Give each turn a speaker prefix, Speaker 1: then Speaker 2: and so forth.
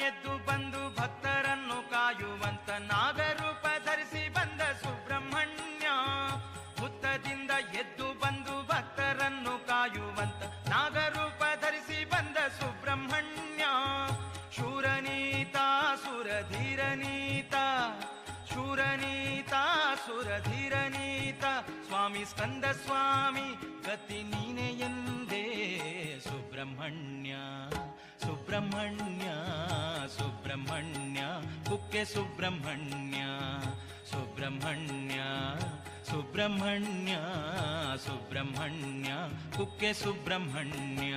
Speaker 1: ಎದ್ದು ಬಂದು ಭಕ್ತರನ್ನು ಕಾಯುವಂತ ನಾಗರೂಪ ಧರಿಸಿ ಬಂದ ಸುಬ್ರಹ್ಮಣ್ಯ. ಹುತ್ತದಿಂದ ಎದ್ದು ಬಂದು ಭಕ್ತರನ್ನು ಕಾಯುವಂತ ನಾಗರೂಪ ಧರಿಸಿ ಬಂದ ಸುಬ್ರಹ್ಮಣ್ಯ. ಶೂರನೀತ ಸುರಧೀರನೀತ, ಶೂರನೀತ ಸುರಧೀರನೀತ, ಸ್ವಾಮಿ ಸ್ಕಂದ ಸ್ವಾಮಿ ಗತಿ ನೀನೆ ಎಂದೇ ಸುಬ್ರಹ್ಮಣ್ಯ. ಸುಬ್ರಹ್ಮಣ್ಯ ಸುಬ್ರಹ್ಮಣ್ಯ ಕುಕ್ಕೆ ಸುಬ್ರಹ್ಮಣ್ಯ, ಸುಬ್ರಹ್ಮಣ್ಯ ಸುಬ್ರಹ್ಮಣ್ಯ ಸುಬ್ರಹ್ಮಣ್ಯ ಕುಕ್ಕೆ ಸುಬ್ರಹ್ಮಣ್ಯ.